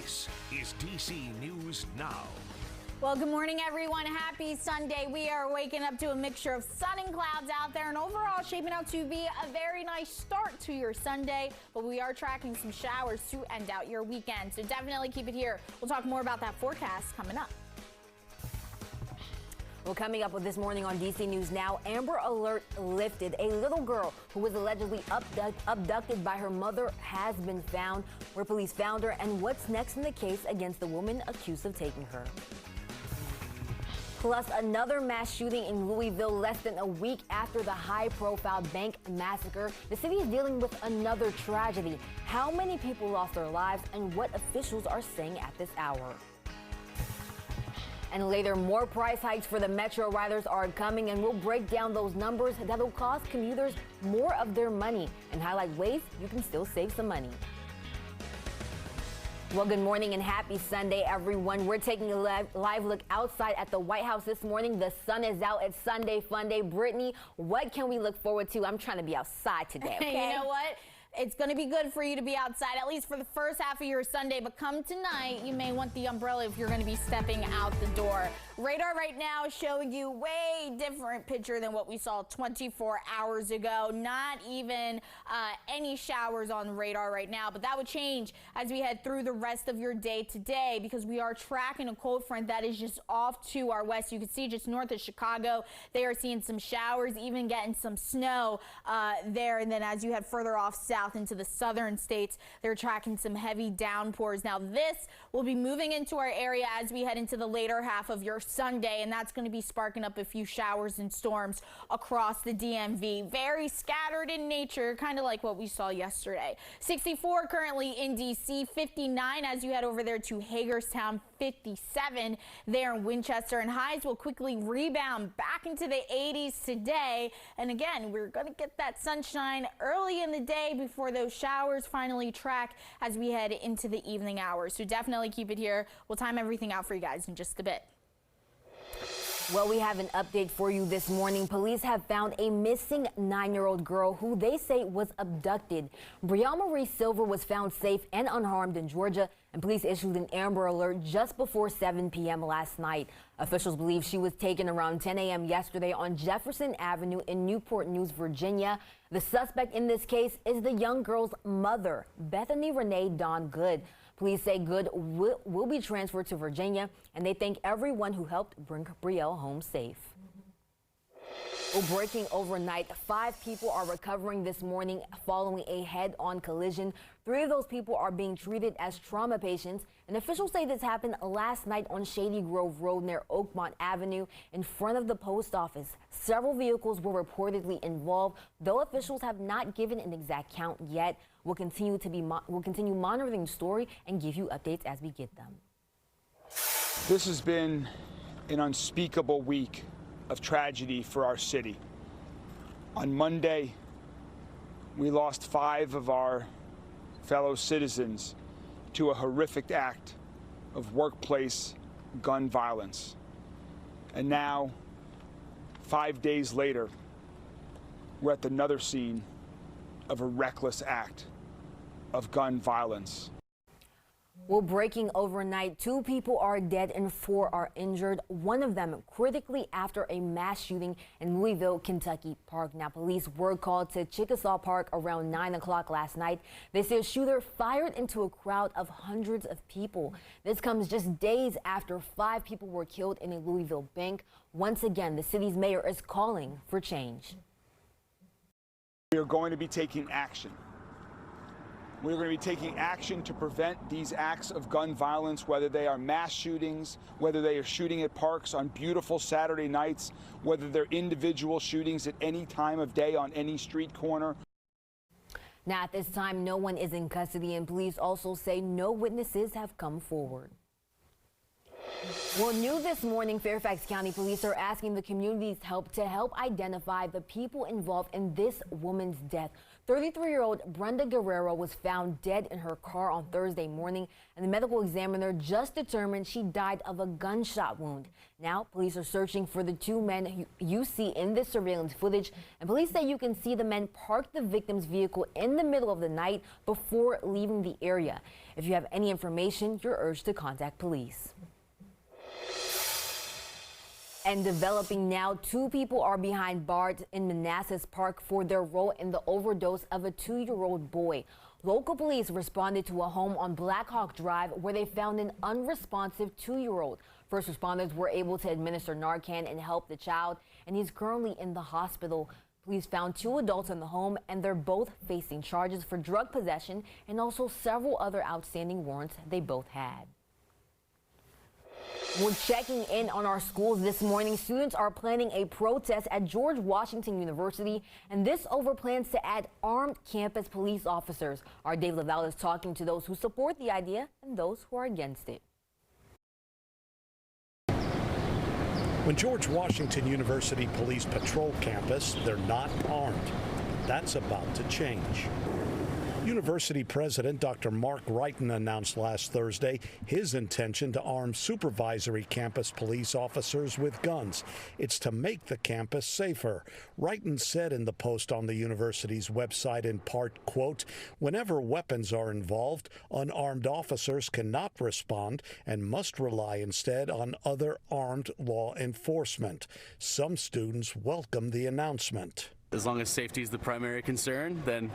This is DC News Now. Well, good morning, everyone. Happy Sunday. We are waking up to a mixture of sun and clouds out there, and overall shaping out to be a very nice start to your Sunday. But we are tracking some showers to end out your weekend, so definitely keep it here. We'll talk more about that forecast coming up. Well, coming up with this morning on DC News Now, Amber Alert lifted. A little girl who was allegedly abducted by her mother has been found, where police found her, and what's next in the case against the woman accused of taking her. Plus, another mass shooting in Louisville less than a week after the high-profile bank massacre. The city is dealing with another tragedy. How many people lost their lives and what officials are saying at this hour. And later, more price hikes for the Metro riders are coming, and we'll break down those numbers that will cost commuters more of their money and highlight ways you can still save some money. Well, good morning and happy Sunday, everyone. We're taking a live look outside at the White House this morning. The sun is out. It's Sunday Fun Day. Brittany, what can we look forward to? I'm trying to be outside today, okay? You know what? It's going to be good for you to be outside, at least for the first half of your Sunday. But come tonight, you may want the umbrella if you're going to be stepping out the door. Radar right now showing you way different picture than what we saw 24 hours ago. Not even any showers on radar right now. But that would change as we head through the rest of your day today, because we are tracking a cold front that is just off to our west. You can see just north of Chicago, they are seeing some showers, even getting some snow there. And then as you head further off south into the southern states, they're tracking some heavy downpours. Now this will be moving into our area as we head into the later half of your Sunday, and that's going to be sparking up a few showers and storms across the DMV. Very scattered in nature, kind of like what we saw yesterday. 64 currently in DC, 59 as you head over there to Hagerstown, 57 there in Winchester, and highs will quickly rebound back into the 80s today. And again, we're going to get that sunshine early in the day before those showers finally track as we head into the evening hours. So definitely keep it here. We'll time everything out for you guys in just a bit. Well, we have an update for you this morning. Police have found a missing 9-year-old girl who they say was abducted. Brianna Marie Silver was found safe and unharmed in Georgia, and police issued an Amber Alert just before 7 p.m. last night. Officials believe she was taken around 10 a.m. yesterday on Jefferson Avenue in Newport News, Virginia. The suspect in this case is the young girl's mother, Bethany Renee Dawn Good. Police say Good will be transferred to Virginia, and they thank everyone who helped bring Brielle home safe. Well, breaking overnight, 5 people are recovering this morning following a head-on collision. 3 of those people are being treated as trauma patients, and officials say this happened last night on Shady Grove Road near Oakmont Avenue in front of the post office. Several vehicles were reportedly involved, though officials have not given an exact count yet. We'll continue monitoring the story and give you updates as we get them. This has been an unspeakable week of tragedy for our city. On Monday, we lost 5 of our fellow citizens to a horrific act of workplace gun violence. And now, 5 days later, we're at another scene of a reckless act of gun violence. Well, breaking overnight, 2 people are dead and 4 are injured, one of them critically after a mass shooting in Louisville, Kentucky Park. Now, police were called to Chickasaw Park around 9 o'clock last night. They say a shooter fired into a crowd of hundreds of people. This comes just days after 5 people were killed in a Louisville bank. Once again, the city's mayor is calling for change. We are going to be taking action. We're going to be taking action to prevent these acts of gun violence, whether they are mass shootings, whether they are shooting at parks on beautiful Saturday nights, whether they're individual shootings at any time of day on any street corner. Now, at this time, no one is in custody, and police also say no witnesses have come forward. Well, new this morning, Fairfax County Police are asking the community's help to help identify the people involved in this woman's death. 33-year-old Brenda Guerrero was found dead in her car on Thursday morning, and the medical examiner just determined she died of a gunshot wound. Now, police are searching for the two men you see in this surveillance footage, and police say you can see the men park the victim's vehicle in the middle of the night before leaving the area. If you have any information, you're urged to contact police. And developing now, two people are behind bars in Manassas Park for their role in the overdose of a 2-year-old boy. Local police responded to a home on Black Hawk Drive where they found an unresponsive 2-year-old. First responders were able to administer Narcan and help the child, and he's currently in the hospital. Police found 2 adults in the home, and they're both facing charges for drug possession and also several other outstanding warrants they both had. We're checking in on our schools this morning. Students are planning a protest at George Washington University, and this over plans to add armed campus police officers. Our Dave Laval is talking to those who support the idea and those who are against it. When George Washington University police patrol campus, they're not armed. That's about to change. University President Dr. Mark Wrighton announced last Thursday his intention to arm supervisory campus police officers with guns. It's to make the campus safer. Wrighton said in the post on the university's website in part, quote, "Whenever weapons are involved, unarmed officers cannot respond and must rely instead on other armed law enforcement." Some students welcome the announcement. As long as safety is the primary concern, then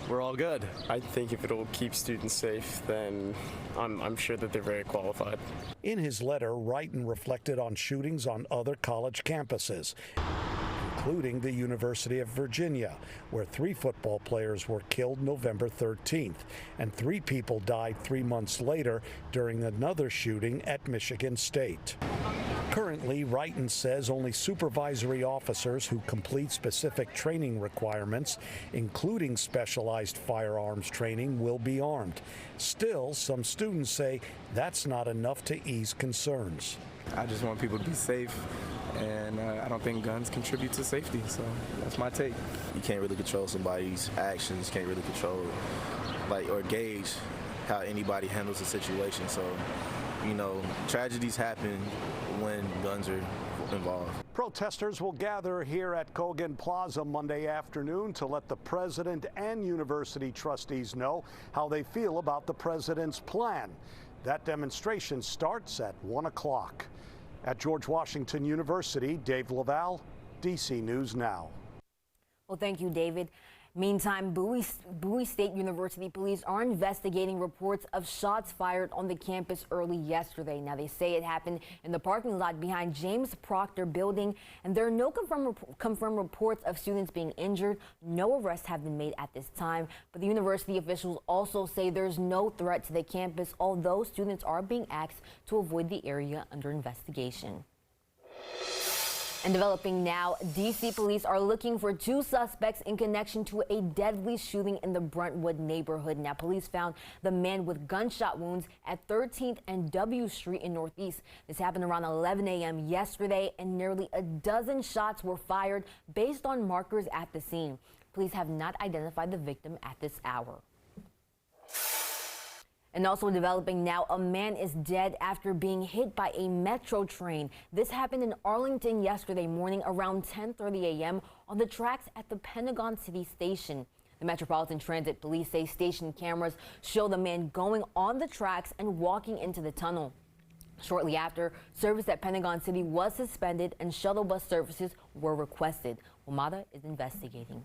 we're all good. I think if it'll keep students safe, then I'm sure that they're very qualified. In his letter, Wrighton reflected on shootings on other college campuses, including the University of Virginia, where 3 football players were killed November 13th, and 3 people died 3 months later during another shooting at Michigan State. Currently, Wrighton says only supervisory officers who complete specific training requirements, including specialized firearms training, will be armed. Still, some students say that's not enough to ease concerns. I just want people to be safe, and I don't think guns contribute to safety, so that's my take. You can't really control somebody's actions, can't really control or gauge how anybody handles a situation, so tragedies happen when guns are involved. Protesters will gather here at Kogan Plaza Monday afternoon to let the president and university trustees know how they feel about the president's plan. That demonstration starts at 1 o'clock. At George Washington University, Dave Laval, DC News Now. Well, thank you, David. Meantime, Bowie State University police are investigating reports of shots fired on the campus early yesterday. Now, they say it happened in the parking lot behind James Proctor Building, and there are no confirmed reports of students being injured. No arrests have been made at this time, but the university officials also say there's no threat to the campus, although students are being asked to avoid the area under investigation. And developing now, D.C. police are looking for 2 suspects in connection to a deadly shooting in the Brentwood neighborhood. Now, police found the man with gunshot wounds at 13th and W Street in Northeast. This happened around 11 a.m. yesterday, and nearly a dozen shots were fired based on markers at the scene. Police have not identified the victim at this hour. And also developing now, a man is dead after being hit by a metro train. This happened in Arlington yesterday morning around 10:30 a.m. on the tracks at the Pentagon City Station. The Metropolitan Transit Police say station cameras show the man going on the tracks and walking into the tunnel. Shortly after, service at Pentagon City was suspended and shuttle bus services were requested. WMATA is investigating.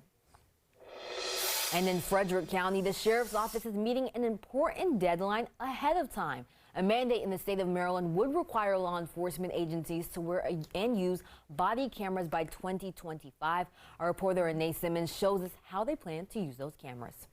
And in Frederick County, the sheriff's office is meeting an important deadline ahead of time. A mandate in the state of Maryland would require law enforcement agencies to wear and use body cameras by 2025. Our reporter Renee Simmons shows us how they plan to use those cameras.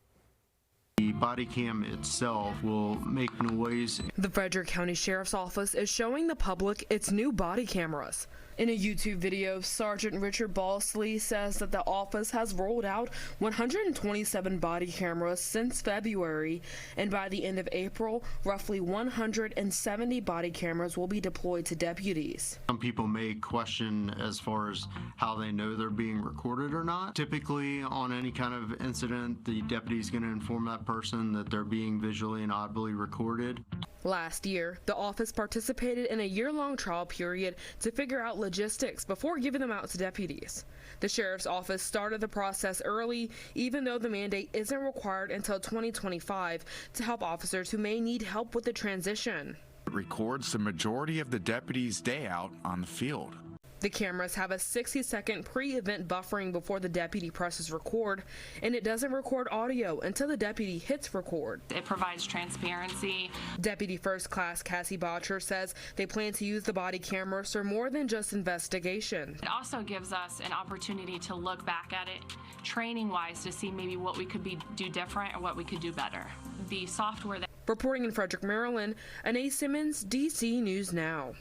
The body cam itself will make noise. The Frederick County Sheriff's Office is showing the public its new body cameras. In a YouTube video, Sergeant Richard Balsley says that the office has rolled out 127 body cameras since February, and by the end of April, roughly 170 body cameras will be deployed to deputies. Some people may question as far as how they know they're being recorded or not. Typically, on any kind of incident, the deputy is going to inform that person that they're being visually and audibly recorded. Last year, the office participated in a year-long trial period to figure out logistics before giving them out to deputies. The sheriff's office started the process early, even though the mandate isn't required until 2025 to help officers who may need help with the transition. It records the majority of the deputy's day out on the field. The cameras have a 60-second pre-event buffering before the deputy presses record, and it doesn't record audio until the deputy hits record. It provides transparency. Deputy First Class Cassie Botcher says they plan to use the body cameras for more than just investigation. It also gives us an opportunity to look back at it training-wise to see maybe what we could do different or what we could do better. The software that... Reporting in Frederick, Maryland, Anais Simmons, DC News Now.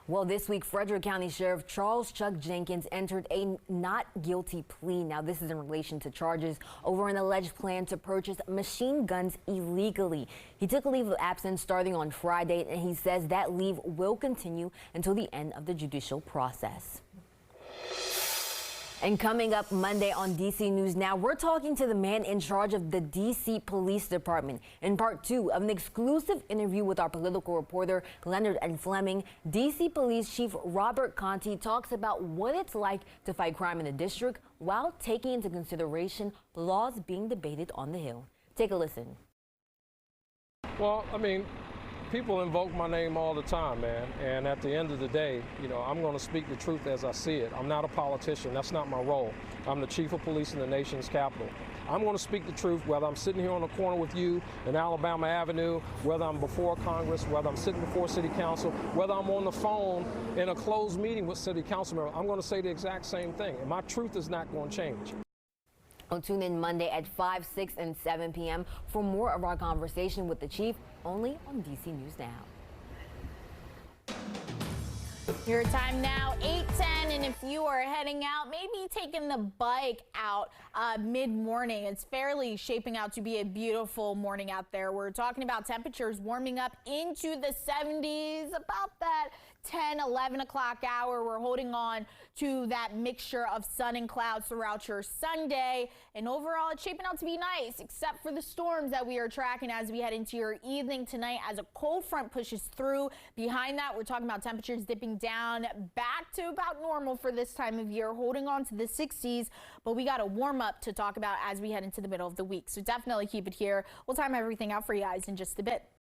Well, this week, Frederick County Sheriff Charles Chuck Jenkins entered a not guilty plea. Now, this is in relation to charges over an alleged plan to purchase machine guns illegally. He took a leave of absence starting on Friday, and he says that leave will continue until the end of the judicial process. And coming up Monday on DC News Now, we're talking to the man in charge of the DC Police Department. In part 2 of an exclusive interview with our political reporter Leonard N. Fleming, DC Police Chief Robert Conti talks about what it's like to fight crime in the district while taking into consideration laws being debated on the Hill. Take a listen. Well, I mean, people invoke my name all the time, man, and at the end of the day, you know, I'm going to speak the truth as I see it. I'm not a politician. That's not my role. I'm the chief of police in the nation's capital. I'm going to speak the truth whether I'm sitting here on the corner with you in Alabama Avenue, whether I'm before Congress, whether I'm sitting before City Council, whether I'm on the phone in a closed meeting with City Council members. I'm going to say the exact same thing, and my truth is not going to change. Well, tune in Monday at 5, 6, and 7 p.m. for more of our conversation with the chief, only on DC News Now. Your time now, 8:10, and if you are heading out, maybe taking the bike out mid-morning, it's fairly shaping out to be a beautiful morning out there. We're talking about temperatures warming up into the 70s, about that 10, 11 o'clock hour. We're holding on to that mixture of sun and clouds throughout your Sunday. And overall, it's shaping out to be nice, except for the storms that we are tracking as we head into your evening tonight as a cold front pushes through. Behind that, we're talking about temperatures dipping down back to about normal for this time of year, holding on to the 60s. But we got a warm up to talk about as we head into the middle of the week. So definitely keep it here. We'll time everything out for you guys in just a bit.